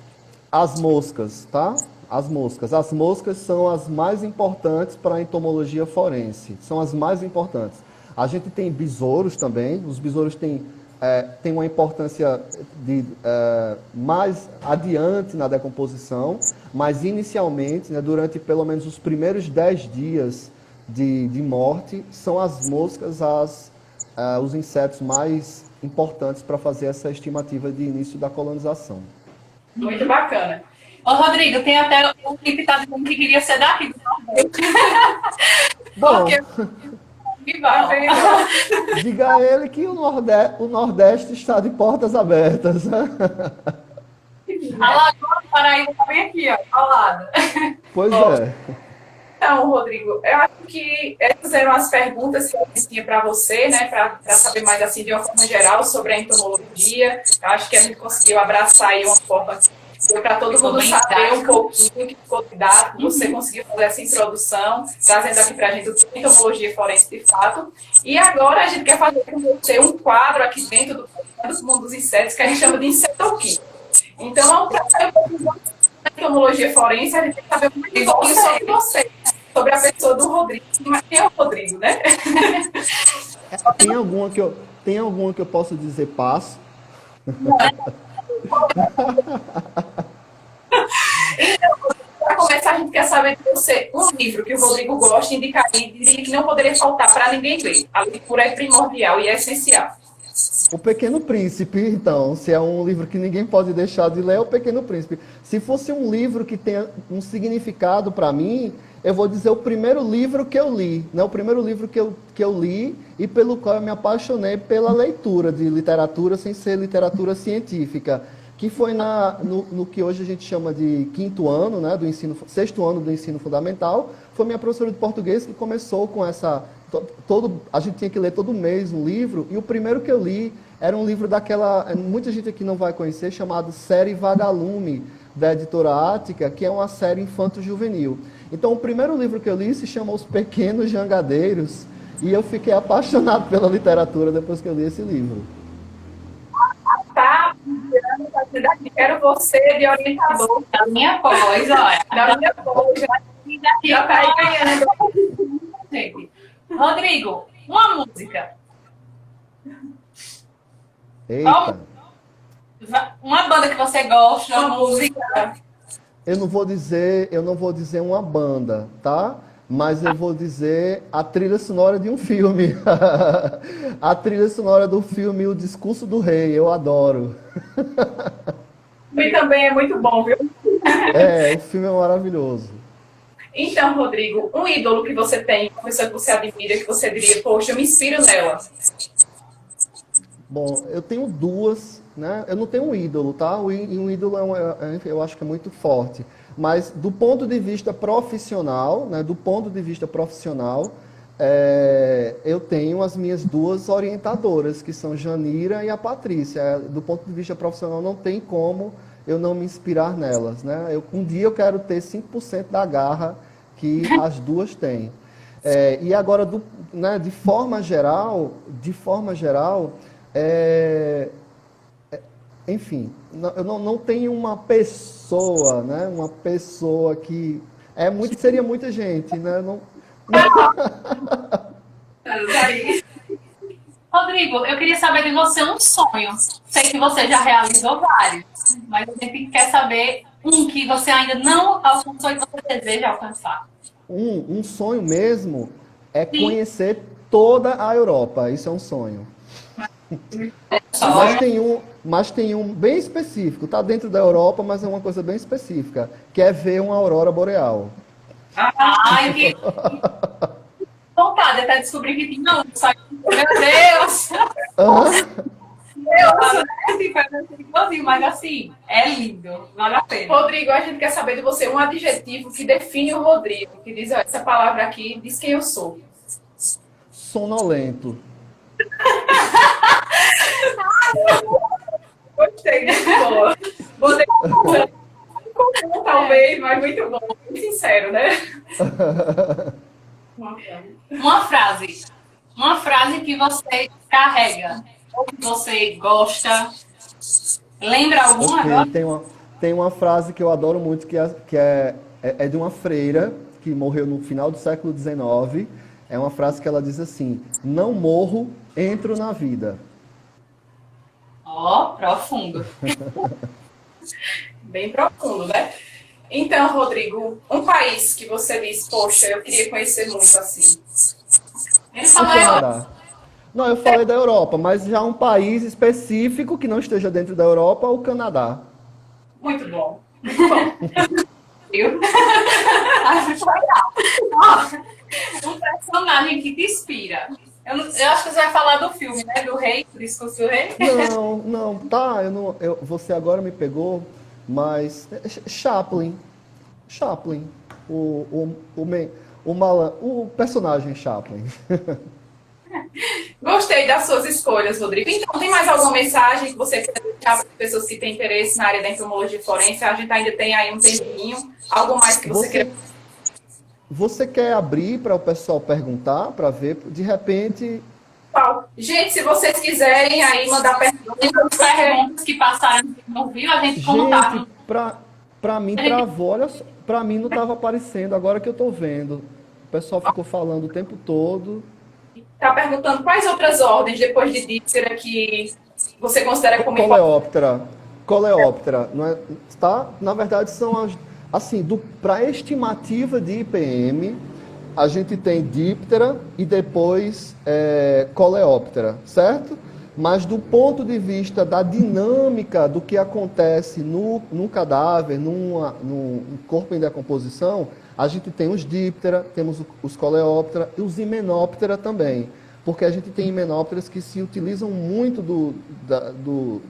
As moscas, tá? As moscas. As moscas são as mais importantes para a entomologia forense. São as mais importantes. A gente tem besouros também. Os besouros têm uma importância mais adiante na decomposição, mas inicialmente, né, durante pelo menos os primeiros 10 dias de morte, são as moscas os insetos mais importantes para fazer essa estimativa de início da colonização. Muito bacana. Ô, Rodrigo, tem até um que tá dizendo que queria ser daqui do Nordeste. Bom, Diga a ele que o Nordeste está de portas abertas. Alagoas do Paraíba tá bem aqui, ó, ao lado. Pois é. Então, Rodrigo, eu acho que essas eram as perguntas que eu tinha para você, né, para saber mais assim de uma forma geral sobre a entomologia. Eu acho que a gente conseguiu abraçar aí uma forma para todo mundo saber um pouquinho que ficou dado, que você conseguiu fazer essa introdução, trazendo aqui para a gente o que é entomologia forense de fato. E agora a gente quer fazer com você um quadro aqui dentro do mundo dos insetos que a gente chama de Insetoquim. Então, para saber um pouquinho da entomologia forense, a gente tem que saber um pouquinho sobre você, sobre a pessoa do Rodrigo. Quem é o Rodrigo, né? Tem alguma que eu posso dizer passo? Então, para começar, a gente quer saber de você um livro que o Rodrigo gosta e indicaria que não poderia faltar para ninguém ler. A leitura é primordial e é essencial. O Pequeno Príncipe, então, se é um livro que ninguém pode deixar de ler, é o Pequeno Príncipe. Se fosse um livro que tenha um significado para mim, eu vou dizer o primeiro livro que eu li, né? O primeiro livro que eu li e pelo qual eu me apaixonei pela leitura de literatura sem ser literatura científica, que foi no que hoje a gente chama de quinto ano, né, sexto ano do ensino fundamental. Foi minha professora de português que começou com essa... a gente tinha que ler todo mês um livro, e o primeiro que eu li era um livro daquela... Muita gente aqui não vai conhecer, chamado Série Vagalume, da editora Ática, que é uma série infanto-juvenil. Então, o primeiro livro que eu li se chama Os Pequenos Jangadeiros, e eu fiquei apaixonado pela literatura depois que eu li esse livro. Tá, quero você de orientador. Da minha voz, olha. Da minha voz, já tá aí ganhando. Gente, Rodrigo, uma música. Eita! Uma banda que você gosta, uma música. Eu não vou dizer uma banda, tá? Mas eu vou dizer a trilha sonora de um filme. A trilha sonora do filme O Discurso do Rei, eu adoro. E também é muito bom, viu? O filme é maravilhoso. Então, Rodrigo, um ídolo que você tem, uma pessoa que você admira, que você diria, poxa, eu me inspiro nela. Bom, eu tenho duas, né? Eu não tenho um ídolo, tá? Um ídolo eu acho que é muito forte. Mas do ponto de vista profissional, né? Eu tenho as minhas duas orientadoras, que são Janira e a Patrícia. Do ponto de vista profissional, não tem como eu não me inspirar nelas, né? Um dia eu quero ter 5% da garra que as duas têm. E agora, de forma geral, enfim, eu não tenho uma pessoa, né? Uma pessoa que seria muita gente, né? Rodrigo, eu queria saber de você um sonho. Sei que você já realizou vários, mas a gente quer saber um que você ainda não alcançou e você deseja alcançar. Um sonho mesmo é conhecer toda a Europa. Isso é um sonho. Mas tem um bem específico. Está dentro da Europa, mas é uma coisa bem específica, que é ver uma aurora boreal. Ai, que... Vontade vontade até descobrir que tinha um. Só que, meu Deus! Mas assim, é lindo, vale a pena. Rodrigo, a gente quer saber de você um adjetivo que define o Rodrigo, que diz, ó, essa palavra aqui diz quem eu sou. Sonolento. Gostei, muito boa. Botei comum, talvez, mas muito bom. Muito sincero, né? Uma frase. Uma frase que você carrega, ou que você gosta. Lembra alguma Ok, agora? tem uma frase que eu adoro muito, é de uma freira que morreu no final do século XIX. É uma frase que ela diz assim: não morro, entro na vida. Ó, profundo. Bem profundo, né? Então, Rodrigo, um país que você diz, poxa, eu queria conhecer muito assim. Ele O falou, Canadá. Não, eu falei da Europa, mas já um país específico que não esteja dentro da Europa, o Canadá. Muito bom. Muito bom. viu? Acho legal. Ó, um personagem que te inspira. Eu acho que você vai falar do filme, né? Do Rei, do Discurso do Rei. Não, tá, você agora me pegou, mas Chaplin, o personagem Chaplin. Gostei das suas escolhas, Rodrigo. Então, tem mais alguma mensagem que você quer deixar para as pessoas que têm interesse na área da entomologia forense? A gente ainda tem aí um tempinho. Algo mais que você queira? Você quer abrir para o pessoal perguntar, para ver, de repente... Gente, se vocês quiserem aí mandar perguntas que passaram que não viu, a gente contava. Gente, para mim travou, olha só, para mim não estava aparecendo, agora que eu estou vendo. O pessoal ficou falando o tempo todo. Está perguntando quais outras ordens, depois de Díptera, que você considera como Coleóptera, não é, tá? Na verdade, são as... Assim, para estimativa de IPM, a gente tem Díptera e depois Coleóptera, certo? Mas do ponto de vista da dinâmica do que acontece no cadáver, num corpo em decomposição, a gente tem os Díptera, temos os Coleóptera e os Himenóptera também. Porque a gente tem himenópteras que se utilizam muito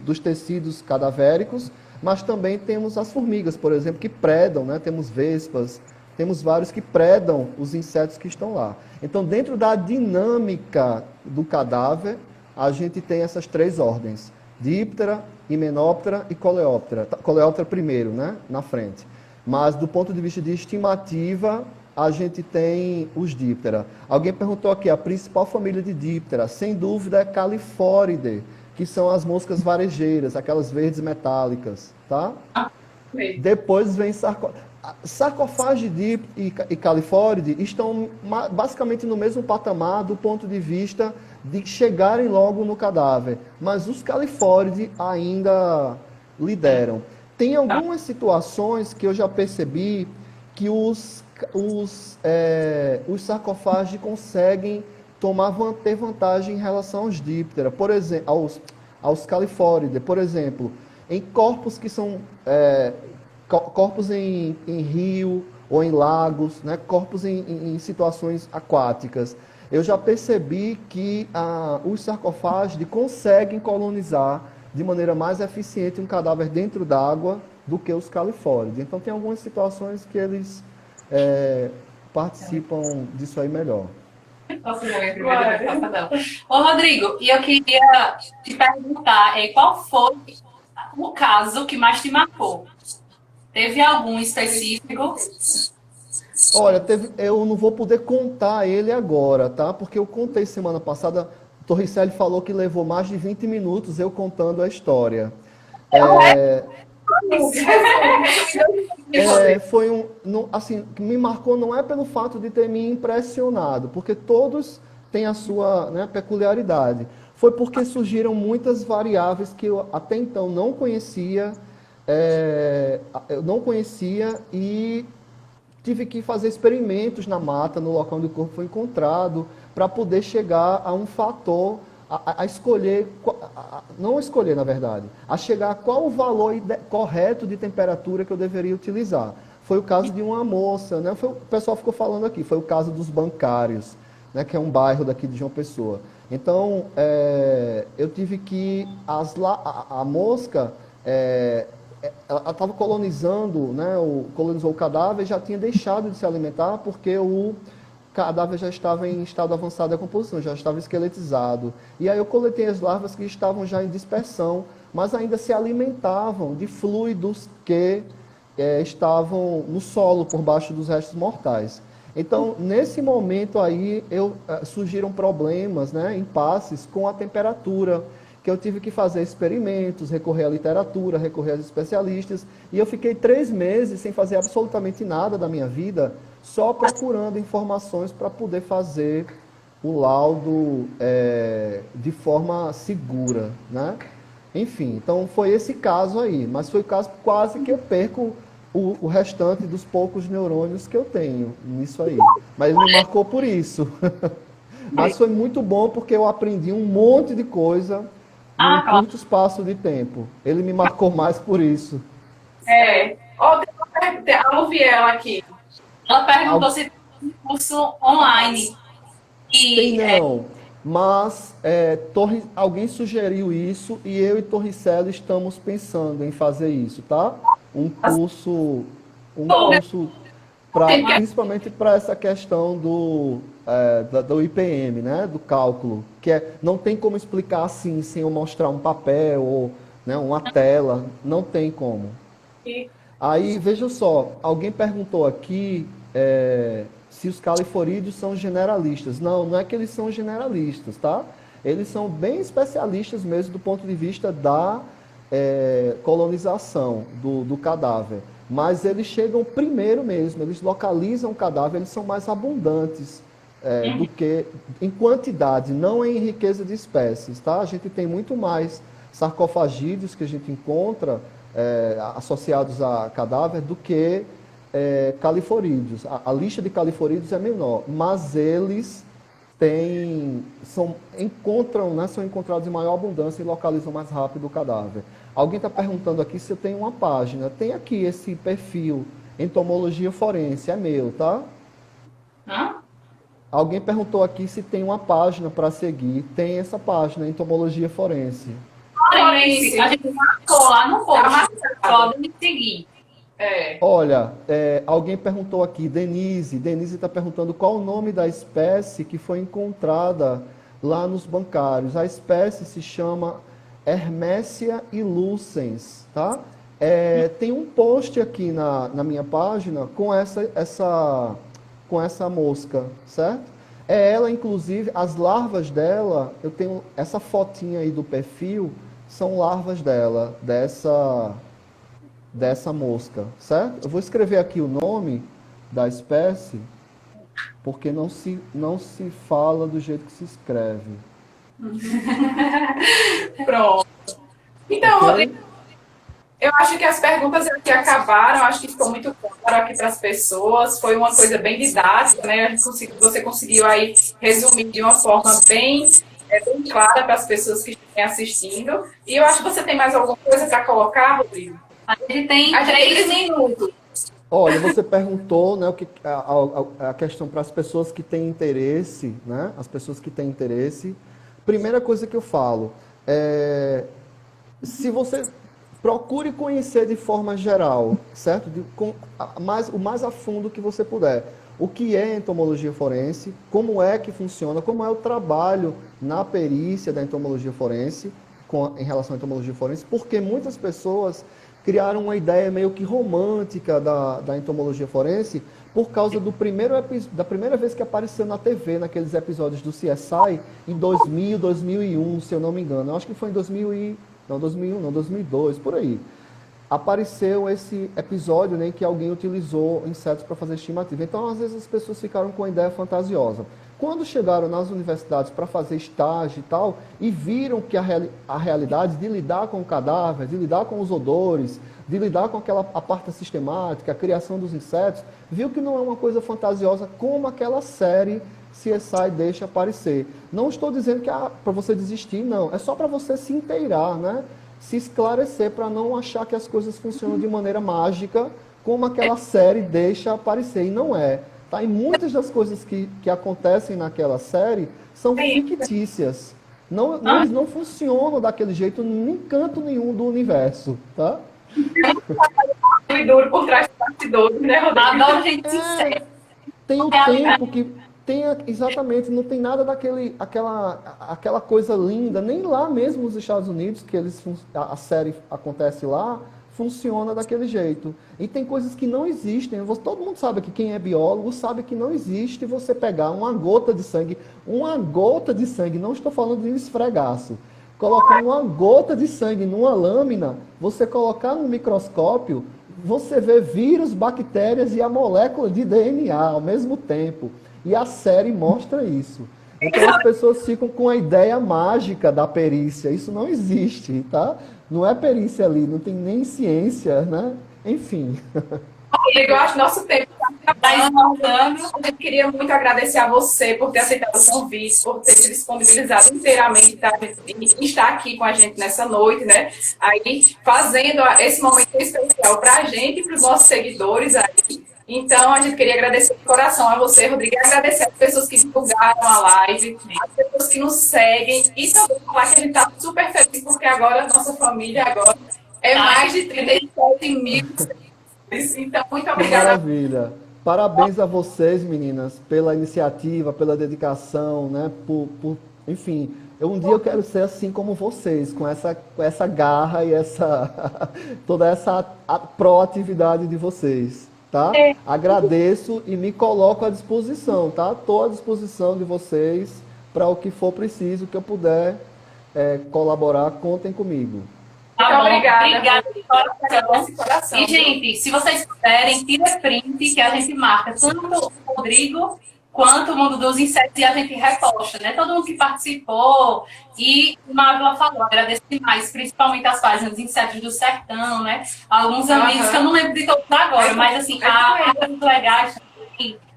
dos tecidos cadavéricos, mas também temos as formigas, por exemplo, que predam, né? Temos vespas, temos vários que predam os insetos que estão lá. Então, dentro da dinâmica do cadáver, a gente tem essas três ordens: Díptera, Himenóptera e Coleóptera. Coleóptera primeiro, né? Na frente. Mas, do ponto de vista de estimativa, a gente tem os Díptera. Alguém perguntou aqui, a principal família de Díptera, sem dúvida, é Califóridae, que são as moscas varejeiras, aquelas verdes metálicas, tá? Depois vem Sarcofage e Califóridae estão basicamente no mesmo patamar do ponto de vista de chegarem logo no cadáver, mas os Califóridae ainda lideram. Tem algumas situações que eu já percebi que os sarcofágios conseguem ter vantagem em relação aos Díptera, por exemplo, aos Califóridae, por exemplo, em corpos que são corpos em rio ou em lagos, né, corpos em situações aquáticas. Eu já percebi que os sarcofágios conseguem colonizar de maneira mais eficiente um cadáver dentro d'água do que os Califóridae. Então tem algumas situações que eles participam disso aí melhor. Ô, Rodrigo, e eu queria te perguntar qual foi o caso que mais te marcou? Teve algum específico? Olha, eu não vou poder contar ele agora, tá? Porque eu contei semana passada, o Torricelli falou que levou mais de 20 minutos eu contando a história. Assim, me marcou não é pelo fato de ter me impressionado, porque todos têm a sua, né, peculiaridade. Foi porque surgiram muitas variáveis que eu até então não conhecia, e tive que fazer experimentos na mata, no local onde o corpo foi encontrado, para poder chegar a um fator, a escolher, não escolher na verdade, a chegar a qual o valor correto de temperatura que eu deveria utilizar. Foi o caso de uma moça, né? O pessoal ficou falando aqui, foi o caso dos bancários. né, que é um bairro daqui de João Pessoa. Então, eu tive que... A mosca, ela estava colonizando, né, colonizou o cadáver e já tinha deixado de se alimentar porque o cadáver já estava em estado avançado de decomposição, já estava esqueletizado. E aí eu coletei as larvas que estavam já em dispersão, mas ainda se alimentavam de fluidos que estavam no solo, por baixo dos restos mortais. Então, nesse momento aí, surgiram problemas, né, impasses com a temperatura, que eu tive que fazer experimentos, recorrer à literatura, recorrer aos especialistas, e eu fiquei 3 meses sem fazer absolutamente nada da minha vida, só procurando informações para poder fazer o laudo de forma segura, né? Enfim, então foi esse caso aí, mas foi o caso quase que eu perco o restante dos poucos neurônios que eu tenho nisso aí. Mas ele me marcou por isso. Mas foi muito bom porque eu aprendi um monte de coisa num curto espaço de tempo. Ele me marcou mais por isso. A Luviela aqui. Ela perguntou se tem um curso online. Tem não, mas alguém sugeriu isso e eu e Torricelli estamos pensando em fazer isso, tá? Um curso principalmente para essa questão do IPM, né? Do cálculo, que não tem como explicar assim, sem eu mostrar um papel ou, né, uma tela, não tem como. Aí, veja só, alguém perguntou aqui se os califorídeos são generalistas. Não, não é que eles são generalistas, tá? Eles são bem especialistas mesmo do ponto de vista da colonização do cadáver. Mas eles chegam primeiro mesmo, eles localizam o cadáver, eles são mais abundantes do que em quantidade, não em riqueza de espécies, tá? A gente tem muito mais sarcofagídeos que a gente encontra associados a cadáver do que califorídeos. A lista de califorídeos é menor, mas eles são encontrados em maior abundância e localizam mais rápido o cadáver. Alguém está perguntando aqui se eu tenho uma página. Tem aqui esse perfil, Entomologia Forense, é meu, tá? Alguém perguntou aqui se tem uma página para seguir. Tem essa página, Entomologia Forense. A gente marcou lá no post. Podem me seguir. Olha, alguém perguntou aqui, Denise está perguntando qual o nome da espécie que foi encontrada lá nos bancários. A espécie se chama Hermesia ilucens, tá? Tem um post aqui na minha página com essa mosca, certo? Ela, inclusive, as larvas dela, eu tenho essa fotinha aí do perfil, são larvas dela, dessa mosca, certo? Eu vou escrever aqui o nome da espécie, porque não se fala do jeito que se escreve. Pronto. Então, okay? Eu acho que as perguntas aqui acabaram, acho que ficou muito claro aqui para as pessoas, foi uma coisa bem didática, né? Você conseguiu aí resumir de uma forma bem clara para as pessoas que estão assistindo. E eu acho que você tem mais alguma coisa para colocar, Rodrigo? A gente tem 3 minutos. Olha, você perguntou, né, a questão para as pessoas que têm interesse, né? As pessoas que têm interesse. Primeira coisa que eu falo, se você procure conhecer de forma geral, certo? O mais a fundo que você puder. O que é entomologia forense, como é que funciona, como é o trabalho na perícia da entomologia forense, em relação à entomologia forense, porque muitas pessoas criaram uma ideia meio que romântica da entomologia forense por causa da primeira vez que apareceu na TV, naqueles episódios do CSI, em 2000, 2001, se eu não me engano. Eu acho que foi em 2002, por aí. Apareceu esse episódio, né, em que alguém utilizou insetos para fazer estimativa. Então, às vezes, as pessoas ficaram com uma ideia fantasiosa. Quando chegaram nas universidades para fazer estágio e tal, e viram que a realidade de lidar com o cadáver, de lidar com os odores, de lidar com a parte sistemática, a criação dos insetos, viu que não é uma coisa fantasiosa como aquela série CSI deixa aparecer. Não estou dizendo que é para você desistir, não. É só para você se inteirar, né? Se esclarecer para não achar que as coisas funcionam de maneira mágica, como aquela série deixa aparecer. E não é. Tá? E muitas das coisas que acontecem naquela série são fictícias. Eles não funcionam daquele jeito em canto nenhum do universo, tá? E duro por trás do bastidor, né, Rodrigo? Adoro gente sincera. Tem o tempo que tem exatamente, não tem nada aquela coisa linda, nem lá mesmo nos Estados Unidos, que a série acontece lá, funciona daquele jeito. E tem coisas que não existem. Todo mundo sabe que quem é biólogo sabe que não existe você pegar uma gota de sangue, não estou falando de esfregaço, colocar uma gota de sangue numa lâmina, você colocar no microscópio, você vê vírus, bactérias e a molécula de DNA ao mesmo tempo. E a série mostra isso. Então as pessoas ficam com a ideia mágica da perícia. Isso não existe, tá? Não é perícia ali, não tem nem ciência, né? Enfim. Eu acho que nosso tempo está esgotando. Eu queria muito agradecer a você por ter aceitado o convite, por ter se disponibilizado inteiramente para estar aqui com a gente nessa noite, né? Aí, fazendo esse momento especial para a gente e para os nossos seguidores aí. Então, a gente queria agradecer de coração a você, Rodrigo, e agradecer as pessoas que divulgaram a live, as pessoas que nos seguem, e também falar que a gente está super feliz, porque agora a nossa família é mais de 37 mil. Então, muito obrigada. Maravilha. Parabéns a vocês, meninas, pela iniciativa, pela dedicação, né? Enfim, um dia eu quero ser assim como vocês, com essa garra e toda essa proatividade de vocês. Tá? Agradeço e me coloco à disposição, tá? Estou à disposição de vocês para o que for preciso, que eu puder colaborar, contem comigo. Tá bom, obrigada. E, gente, se vocês puderem, tira print que a gente marca tanto o Rodrigo quanto o Mundo dos Insetos e a gente reposta, né? Todo mundo que participou. E como a Ávila falou, agradeço demais, principalmente as páginas dos Insetos do Sertão, né? Alguns amigos que eu não lembro de todos agora, mas assim, muito legais.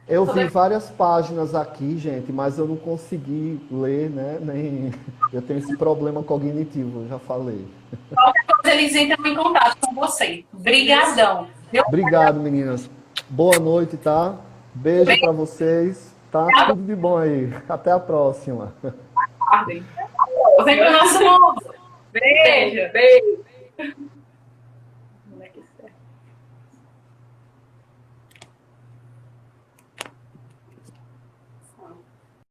Eu vi várias páginas aqui, gente, mas eu não consegui ler, né? Nem eu tenho esse problema cognitivo, eu já falei. Qualquer coisa, eles entram em contato com você. Obrigadão. Obrigado, meninas. Boa noite, tá? Beijo para vocês, tá? Tudo de bom aí. Até a próxima. Vem pro nosso mundo. Beijo.